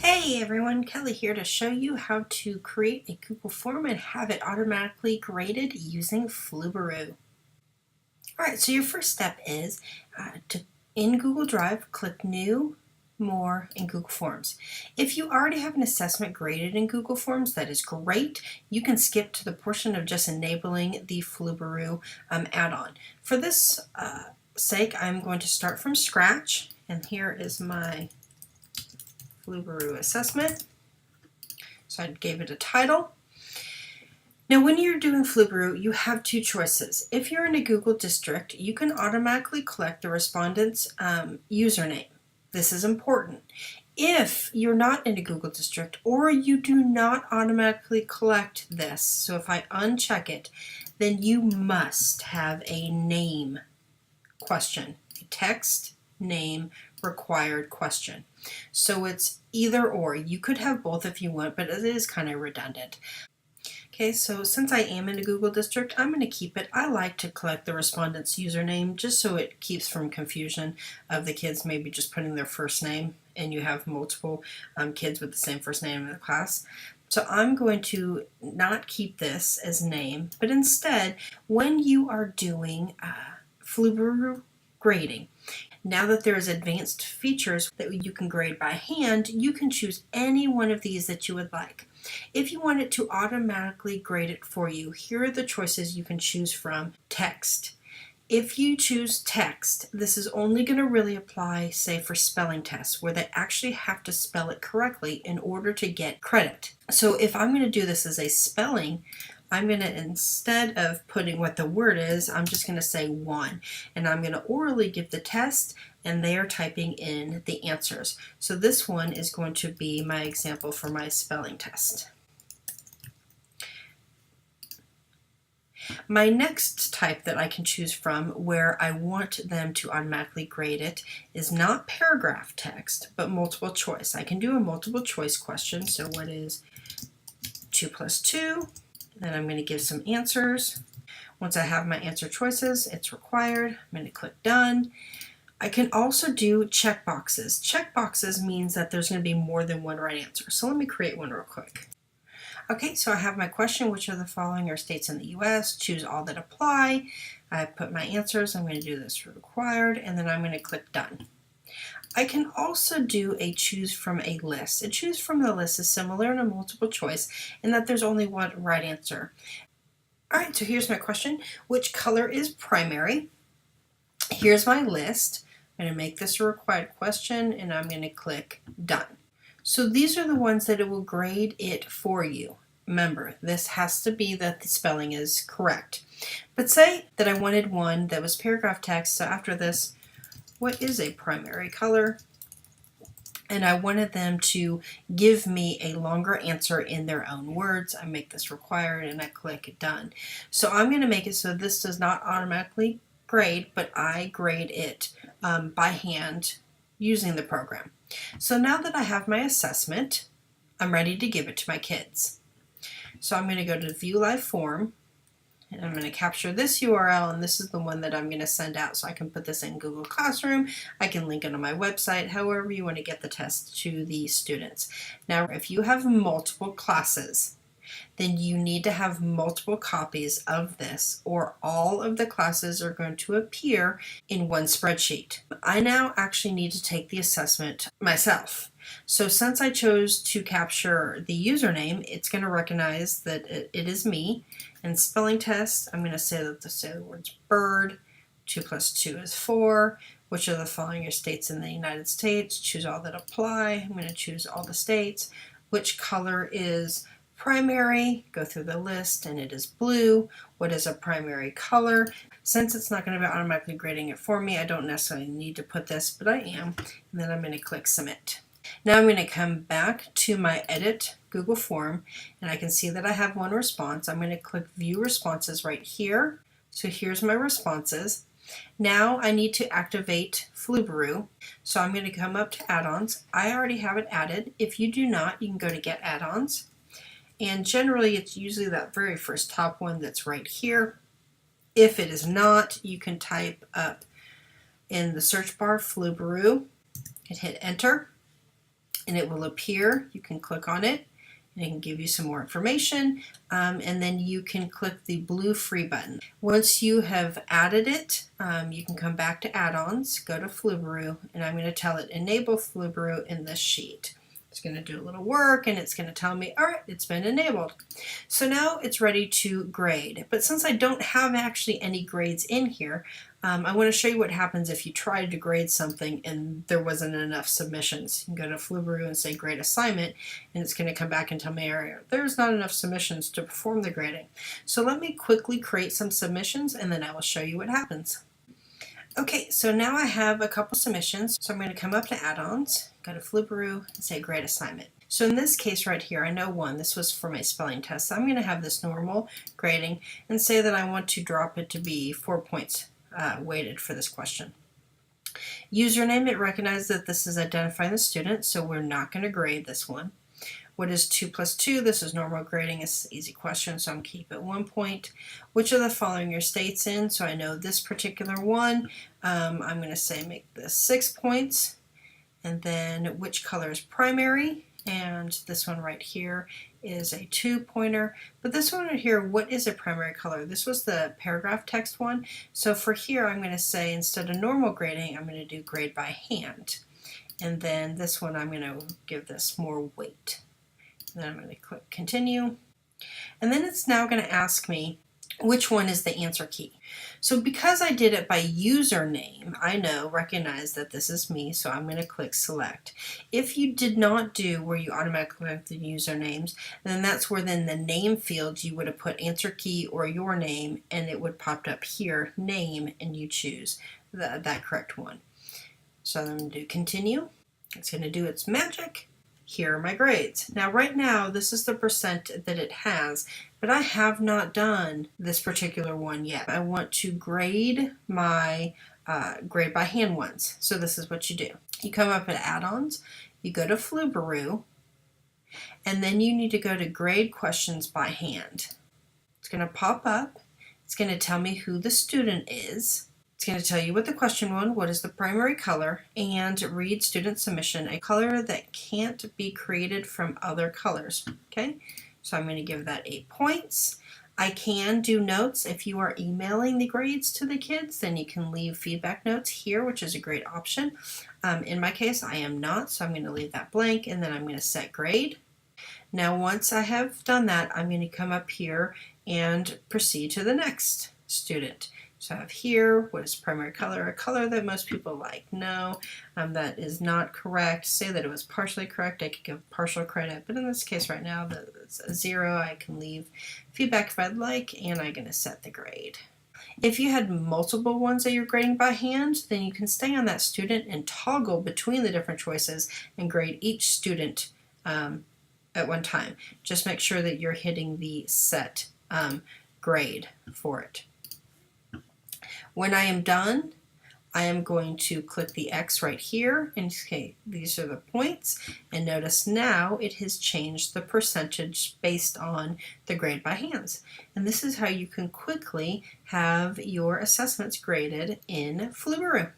Hey everyone, Kelly here to show you how to create a Google form and have it automatically graded using Flubaroo. Alright, so your first step is in Google Drive, click New, More, and Google Forms. If you already have an assessment graded in Google Forms, that is great. You can skip to the portion of just enabling the Flubaroo add-on. For this sake, I'm going to start from scratch, and here is my Flubaroo assessment. So I gave it a title. Now when you're doing Flubaroo, you have two choices. If you're in a Google district, you can automatically collect the respondent's username. This is important. If you're not in a Google district or you do not automatically collect this, so if I uncheck it, then you must have a name question, a text name required question. So it's either or. You could have both if you want, but it is kind of redundant. Okay, so since I am in a Google district, I'm going to keep it. I like to collect the respondent's username just so it keeps from confusion of the kids maybe just putting their first name and you have multiple kids with the same first name in the class. So I'm going to not keep this as name, but instead, when you are doing Flubaroo grading, now that there's advanced features that you can grade by hand, you can choose any one of these that you would like. If you want it to automatically grade it for you, here are the choices you can choose from. Text. If you choose text, this is only going to really apply, say, for spelling tests, where they actually have to spell it correctly in order to get credit. So if I'm going to do this as a spelling, I'm going to, instead of putting what the word is, I'm just going to say one. And I'm going to orally give the test, and they are typing in the answers. So this one is going to be my example for my spelling test. My next type that I can choose from where I want them to automatically grade it is not paragraph text, but multiple choice. I can do a multiple choice question. So what is 2 plus 2? Then I'm going to give some answers. Once I have my answer choices, it's required. I'm going to click done. I can also do checkboxes. Checkboxes means that there's going to be more than one right answer. So let me create one real quick. Okay, so I have my question, which of the following are states in the US? Choose all that apply. I put my answers. I'm going to do this required, and then I'm going to click done. I can also do a choose from a list. A choose from the list is similar to multiple choice in that there's only one right answer. All right, so here's my question. Which color is primary? Here's my list. I'm going to make this a required question, and I'm going to click done. So these are the ones that it will grade it for you. Remember, this has to be that the spelling is correct. But say that I wanted one that was paragraph text, so after this, what is a primary color? And I wanted them to give me a longer answer in their own words. I make this required and I click done. So I'm going to make it so this does not automatically grade, but I grade it by hand using the program. So now that I have my assessment, I'm ready to give it to my kids. So I'm going to go to View Live Form. And I'm going to capture this URL, and this is the one that I'm going to send out. So I can put this in Google Classroom. I can link it on my website, however you want to get the test to the students. Now, if you have multiple classes, then you need to have multiple copies of this, or all of the classes are going to appear in one spreadsheet. I now actually need to take the assessment myself. So since I chose to capture the username, it's going to recognize that it is me. And spelling test, I'm going to say that the words bird, 2 plus 2 is 4. Which of the following are states in the United States? Choose all that apply. I'm going to choose all the states. Which color is primary? Go through the list, and it is blue. What is a primary color? Since it's not going to be automatically grading it for me, I don't necessarily need to put this, but I am. And then I'm going to click submit. Now I'm going to come back to my edit Google form, and I can see that I have one response. I'm going to click view responses right here. So here's my responses. Now I need to activate Flubaroo. So I'm going to come up to add-ons. I already have it added. If you do not, you can go to get add-ons. And generally it's usually that very first top one that's right here. If it is not, you can type up in the search bar Flubaroo and hit enter. and it will appear. You can click on it and it can give you some more information, and then you can click the blue free button. Once you have added it, you can come back to add-ons, go to Flubaroo, and I'm going to tell it enable Flubaroo in this sheet. It's going to do a little work and it's going to tell me, all right, it's been enabled. So now it's ready to grade. But since I don't have actually any grades in here, I want to show you what happens if you tried to grade something and there wasn't enough submissions. You can go to Flubaroo and say grade assignment, and it's going to come back and tell me there's not enough submissions to perform the grading. So let me quickly create some submissions and then I will show you what happens. Okay, so now I have a couple submissions. So I'm going to come up to add-ons, go to Flubaroo, and say grade assignment. So in this case right here, I know one, this was for my spelling test. So I'm going to have this normal grading and say that I want to drop it to be 4 points weighted for this question. Username, it recognizes that this is identifying the student, so we're not going to grade this one. What is 2 plus 2? This is normal grading. It's an easy question, so I'm going to keep it 1 point. Which of the following your states in? So I know this particular one. I'm going to say make this 6 points. And then which color is primary? And this one right here is a 2-pointer. But this one right here, what is a primary color? This was the paragraph text one. So for here, I'm going to say instead of normal grading, I'm going to do grade by hand. And then this one, I'm going to give this more weight. Then I'm going to click continue. And then it's now going to ask me which one is the answer key. So because I did it by username, I recognize that this is me, so I'm going to click select. If you did not do where you automatically have the usernames, then that's where then the name field you would have put answer key or your name, and it would pop up here, name, and you choose that correct one. So I'm going to do continue. It's going to do its magic. Here are my grades. Now right now this is the percent that it has, but I have not done this particular one yet. I want to grade my grade by hand ones. So this is what you do. You come up at add-ons, you go to Flubaroo, and then you need to go to grade questions by hand. It's going to pop up. It's going to tell me who the student is. It's going to tell you what the question was, what is the primary color, and read student submission, a color that can't be created from other colors. Okay, so I'm going to give that 8 points. I can do notes. If you are emailing the grades to the kids, then you can leave feedback notes here, which is a great option. In my case, I am not, so I'm going to leave that blank, and then I'm going to set grade. Now once I have done that, I'm going to come up here and proceed to the next student. So I have here, what is primary color? A color that most people like. No, that is not correct. Say that it was partially correct. I could give partial credit, but in this case right now, it's a 0. I can leave feedback if I'd like, and I'm going to set the grade. If you had multiple ones that you're grading by hand, then you can stay on that student and toggle between the different choices and grade each student at one time. Just make sure that you're hitting the set grade for it. When I am done, I am going to click the X right here and say these are the points, and notice now it has changed the percentage based on the grade by hands. And this is how you can quickly have your assessments graded in Flubaroo.